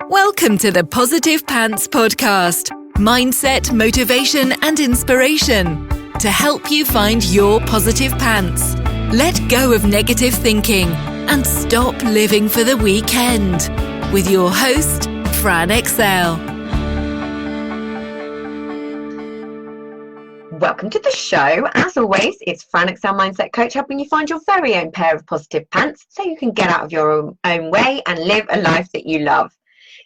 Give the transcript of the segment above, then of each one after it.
Welcome to the Positive Pants Podcast. Mindset, motivation, and inspiration to help you find your positive pants. Let go of negative thinking and stop living for the weekend. With your host, Fran Excel. Welcome to the show. As always, it's Fran Excel Mindset Coach, helping you find your very own pair of positive pants so you can get out of your own way and live a life that you love.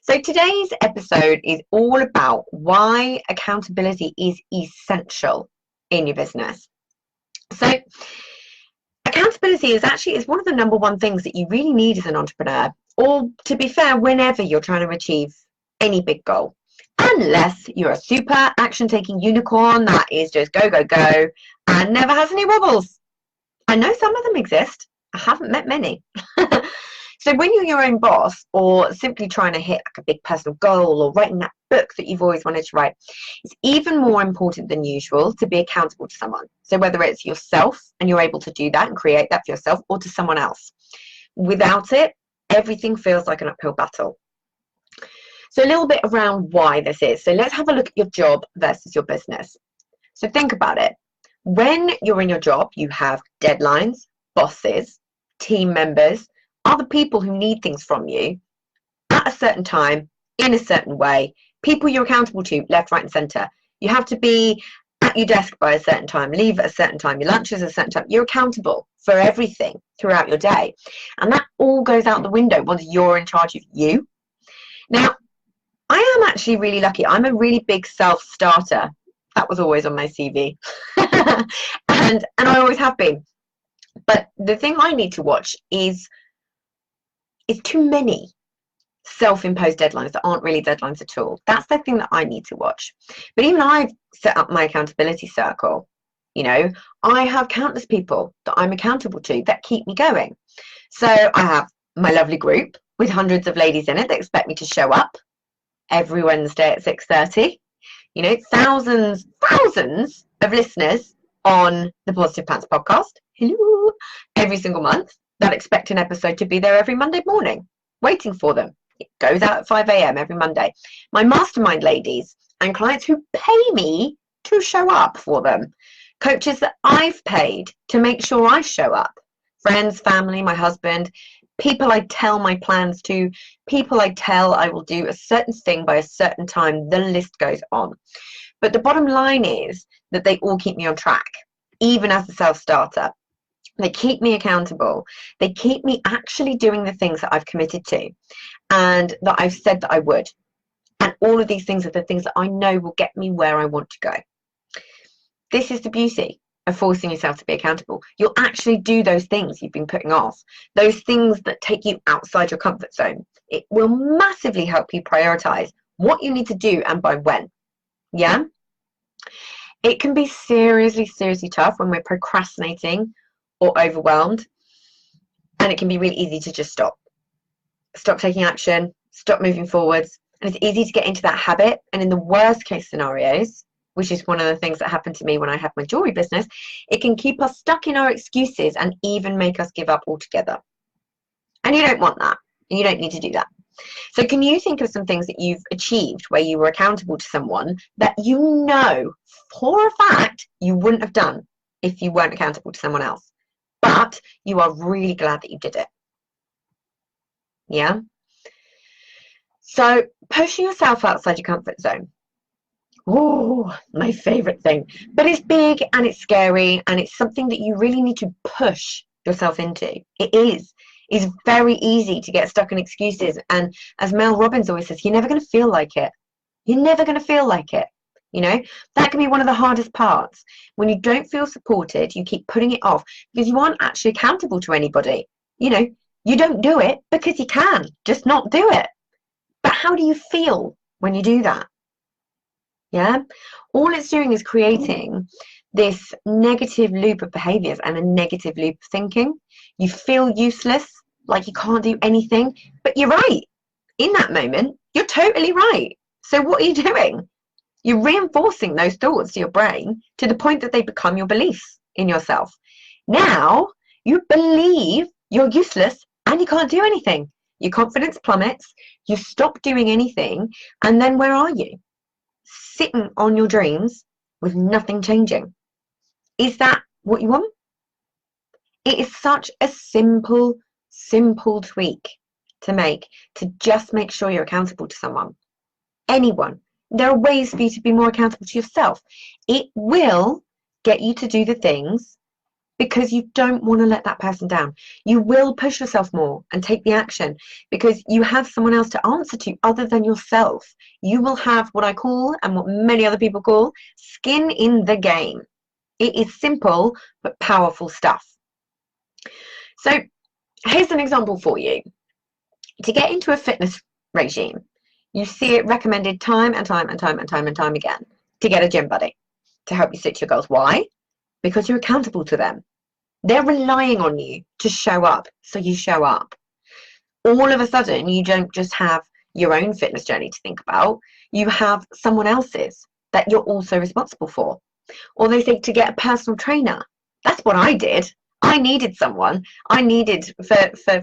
So today's episode is all about why accountability is essential in your business. So accountability is one of the number one things that you really need as an entrepreneur, or to be fair, whenever you're trying to achieve any big goal. Unless you're a super action-taking unicorn that is just go, go, go and never has any wobbles. I know some of them exist. I haven't met many. So when you're your own boss, or simply trying to hit like a big personal goal, or writing that book that you've always wanted to write, it's even more important than usual to be accountable to someone. So whether it's yourself and you're able to do that and create that for yourself, or to someone else. Without it, everything feels like an uphill battle. So a little bit around why this is. So let's have a look at your job versus your business. So think about it. When you're in your job, you have deadlines, bosses, team members, other people who need things from you at a certain time, in a certain way, people you're accountable to, left, right, and center. You have to be at your desk by a certain time, leave at a certain time, your lunch is at a certain time. You're accountable for everything throughout your day. And that all goes out the window once you're in charge of you. Now, I am actually really lucky. I'm a really big self-starter. That was always on my CV. and I always have been. But the thing I need to watch is too many self-imposed deadlines that aren't really deadlines at all. That's the thing that I need to watch. But even I've set up my accountability circle. You know, I have countless people that I'm accountable to that keep me going. So I have my lovely group with hundreds of ladies in it that expect me to show up every Wednesday at 6:30. You know, thousands of listeners on the Positive Pants podcast. Hello. Every single month that expect an episode to be there every Monday morning, waiting for them. It goes out at 5 a.m. every Monday. My mastermind ladies and clients who pay me to show up for them. Coaches that I've paid to make sure I show up. Friends, family, my husband, people I tell my plans to, people I tell I will do a certain thing by a certain time. The list goes on. But the bottom line is that they all keep me on track, even as a self-starter. They keep me accountable. They keep me actually doing the things that I've committed to and that I've said that I would. And all of these things are the things that I know will get me where I want to go. This is the beauty of forcing yourself to be accountable. You'll actually do those things you've been putting off, those things that take you outside your comfort zone. It will massively help you prioritize what you need to do and by when. Yeah? It can be seriously tough when we're procrastinating or overwhelmed, and it can be really easy to just stop taking action, stop moving forwards, and it's easy to get into that habit. And in the worst case scenarios, which is one of the things that happened to me when I had my jewelry business, it can keep us stuck in our excuses and even make us give up altogether. And you don't want that, and you don't need to do that. So can you think of some things that you've achieved where you were accountable to someone that you know for a fact you wouldn't have done if you weren't accountable to someone else? But you are really glad that you did it. Yeah? So pushing yourself outside your comfort zone. Oh, my favorite thing. But it's big and it's scary and it's something that you really need to push yourself into. It is. It's very easy to get stuck in excuses. And as Mel Robbins always says, you're never going to feel like it. You're never going to feel like it. You know, that can be one of the hardest parts. When you don't feel supported, you keep putting it off because you aren't actually accountable to anybody. You know, you don't do it because you can just not do it. But how do you feel when you do that? Yeah, all it's doing is creating this negative loop of behaviors and a negative loop of thinking. You feel useless, like you can't do anything, but you're right. In that moment, you're totally right. So what are you doing? You're reinforcing those thoughts to your brain to the point that they become your beliefs in yourself. Now you believe you're useless and you can't do anything. your confidence plummets, you stop doing anything, and then where are you? Sitting on your dreams with nothing changing. Is that what you want? It is such a simple tweak to make, to just make sure you're accountable to someone. Anyone. There are ways for you to be more accountable to yourself. It will get you to do the things because you don't want to let that person down. You will push yourself more and take the action because you have someone else to answer to other than yourself. You will have what I call, and what many other people call, skin in the game. It is simple but powerful stuff. So here's an example for you. To get into a fitness regime, you see it recommended time and time again to get a gym buddy to help you stick to your goals. Why? Because you're accountable to them. They're relying on you to show up, so you show up. All of a sudden, you don't just have your own fitness journey to think about, you have someone else's that you're also responsible for. Or they say to get a personal trainer. That's what I did. I needed someone. I needed for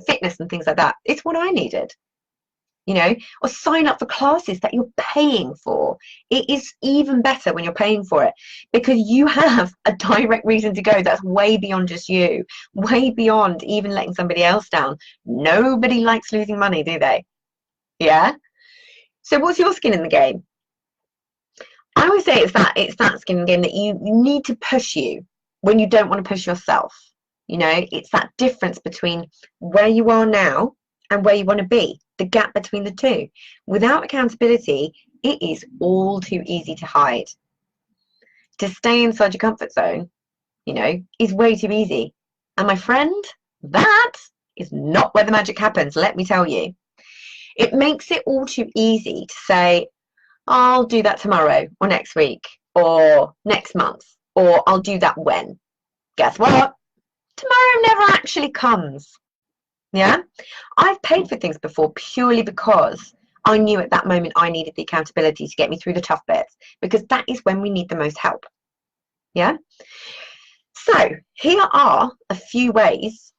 fitness and things like that. It's what I needed. You know, or sign up for classes that you're paying for. It is even better when you're paying for it because you have a direct reason to go that's way beyond just you, way beyond even letting somebody else down. Nobody likes losing money, do they? Yeah. So what's your skin in the game? I always say it's that skin in the game that you need to push you when you don't want to push yourself. You know, it's that difference between where you are now and where you want to be, the gap between the two. Without accountability, it is all too easy to hide. To stay inside your comfort zone, you know, is way too easy. And my friend, that is not where the magic happens, let me tell you. It makes it all too easy to say, I'll do that tomorrow or next week or next month, or I'll do that when. Guess what? Tomorrow never actually comes. Yeah, I've paid for things before purely because I knew at that moment I needed the accountability to get me through the tough bits, because that is when we need the most help. Yeah. So here are a few ways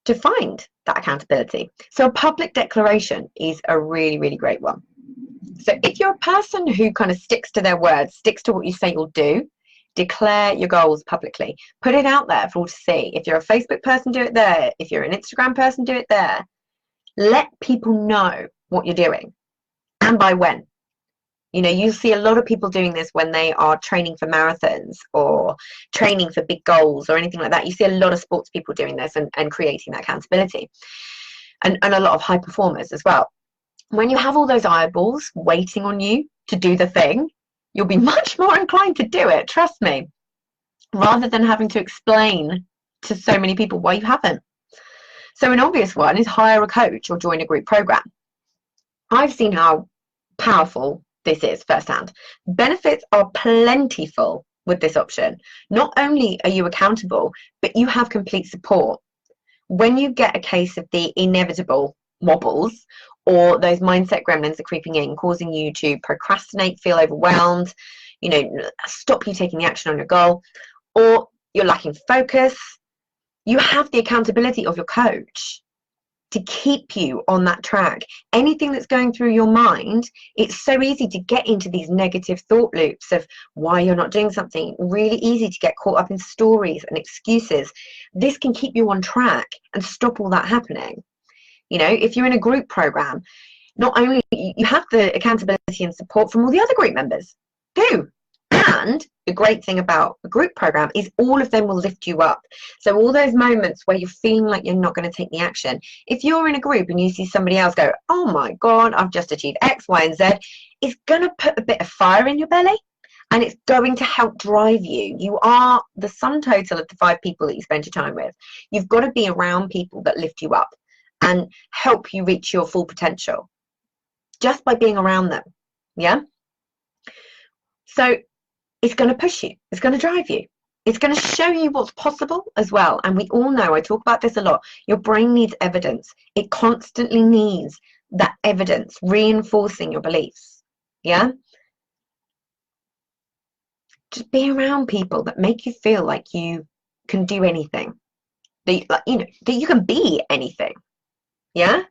to find that accountability. So a public declaration is a really, really great one. So if you're a person who kind of sticks to their words, sticks to what you say you'll do, declare your goals publicly. Put it out there for all to see. If you're a Facebook person, do it there. If you're an Instagram person, do it there. Let people know what you're doing and by when. You know, you see a lot of people doing this when they are training for marathons or training for big goals or anything like that. You see a lot of sports people doing this and creating that accountability. And a lot of high performers as well. When you have all those eyeballs waiting on you to do the thing, you'll be much more inclined to do it, trust me, rather than having to explain to so many people why you haven't. So an obvious one is hire a coach or join a group program. I've seen how powerful this is firsthand. Benefits are plentiful with this option. Not only are you accountable, but you have complete support. When you get a case of the inevitable wobbles, or those mindset gremlins are creeping in, causing you to procrastinate, feel overwhelmed, you know, stop you taking the action on your goal, or you're lacking focus, you have the accountability of your coach to keep you on that track. Anything that's going through your mind, it's so easy to get into these negative thought loops of why you're not doing something. Really easy to get caught up in stories and excuses. This can keep you on track and stop all that happening. You know, if you're in a group program, not only you have the accountability and support from all the other group members too. And the great thing about a group program is all of them will lift you up. So all those moments where you're feeling like you're not going to take the action, if you're in a group and you see somebody else go, oh my God, I've just achieved X, Y, and Z, it's going to put a bit of fire in your belly and it's going to help drive you. You are the sum total of the 5 people that you spend your time with. You've got to be around people that lift you up and help you reach your full potential just by being around them. Yeah. So it's going to push you. It's going to drive you. It's going to show you what's possible as well. And we all know, I talk about this a lot, your brain needs evidence. It constantly needs that evidence reinforcing your beliefs. Yeah. Just be around people that make you feel like you can do anything. That, you know, that you can be anything. Yeah.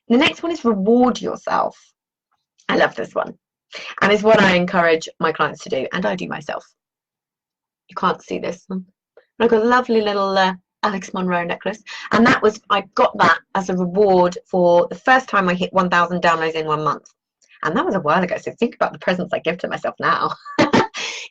The next one is reward yourself. I love this one. And it's what I encourage my clients to do, and I do myself. You can't see this. I've got a lovely little Alex Monroe necklace, and I got that as a reward for the first time I hit 1,000 downloads in 1 month. And that was a while ago, so think about the presents I give to myself now.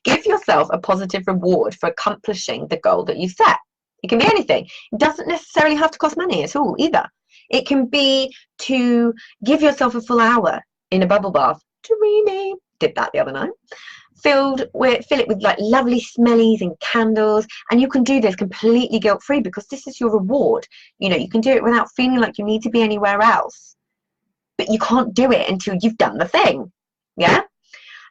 Give yourself a positive reward for accomplishing the goal that you set. It can be anything. It doesn't necessarily have to cost money at all either. It can be to give yourself a full hour in a bubble bath. Dreamy. Did that the other night. Fill it with like lovely smellies and candles, and you can do this completely guilt-free because this is your reward. You know, you can do it without feeling like you need to be anywhere else, but you can't do it until you've done the thing. Yeah,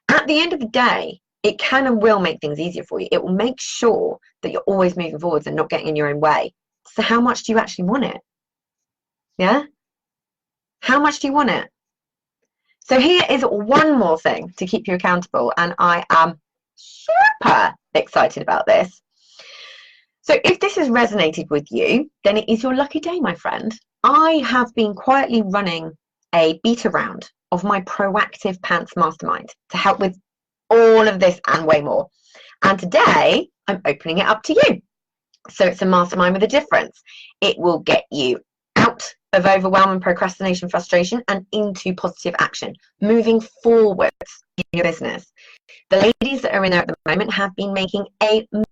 at the end of the day, it can and will make things easier for you. It will make sure that you're always moving forwards and not getting in your own way. So how much do you actually want it? Yeah, how much do you want it? So here is one more thing to keep you accountable, and I am super excited about this. So if this has resonated with you, then it is your lucky day, my friend. I have been quietly running a beta round of my Proactive Pants Mastermind to help with all of this and way more. And today I'm opening it up to you. So it's a mastermind with a difference. It will get you out of overwhelm and procrastination, frustration, and into positive action, moving forwards in your business. The ladies that are in there at the moment have been making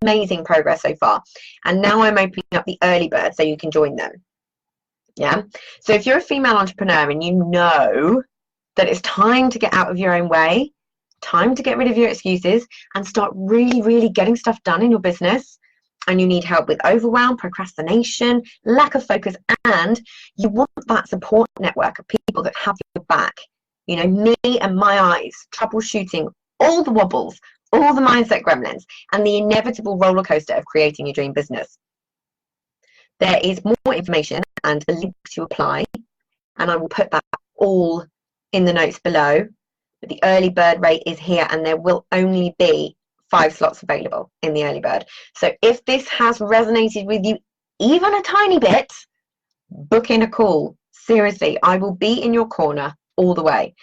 amazing progress so far, and now I'm opening up the early bird so you can join them. Yeah, so if you're a female entrepreneur and you know that it's time to get out of your own way, time to get rid of your excuses and start really getting stuff done in your business, and you need help with overwhelm, procrastination, lack of focus, and you want that support network of people that have your back. You know, me and my eyes, troubleshooting all the wobbles, all the mindset gremlins, and the inevitable roller coaster of creating your dream business. There is more information and a link to apply, and I will put that all in the notes below. But the early bird rate is here, and there will only be 5 slots available in the early bird. So if this has resonated with you even a tiny bit, book in a call. Seriously, I will be in your corner all the way.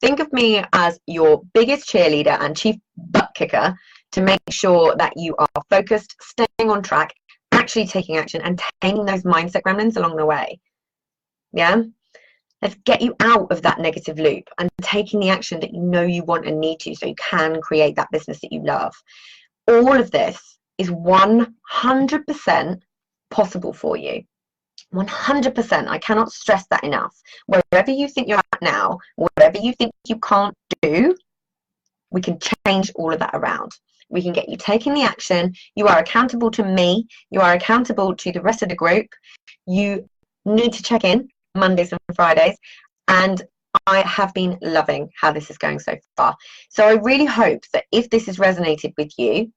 Think of me as your biggest cheerleader and chief butt kicker to make sure that you are focused, staying on track, actually taking action, and taming those mindset gremlins along the way. Yeah? Let's get you out of that negative loop and taking the action that you know you want and need to, so you can create that business that you love. All of this is 100% possible for you. 100%. I cannot stress that enough. Wherever you think you're at now, whatever you think you can't do, we can change all of that around. We can get you taking the action. You are accountable to me. You are accountable to the rest of the group. You need to check in Mondays and Fridays, and I have been loving how this is going so far. So I really hope that if this has resonated with you,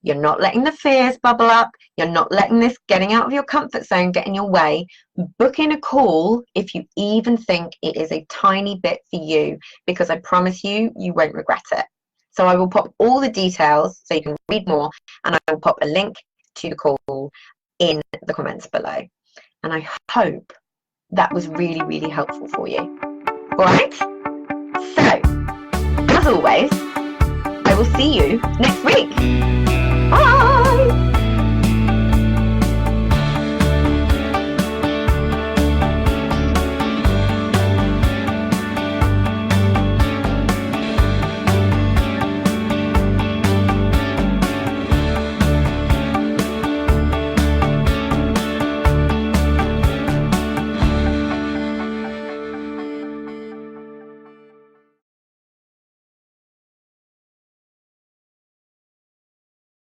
you're not letting the fears bubble up, you're not letting this getting out of your comfort zone get in your way. Book in a call if you even think it is a tiny bit for you, because I promise you, you won't regret it. So I will pop all the details so you can read more, and I will pop a link to the call in the comments below. And I hope that was really helpful for you. All right? So, as always, I will see you next week.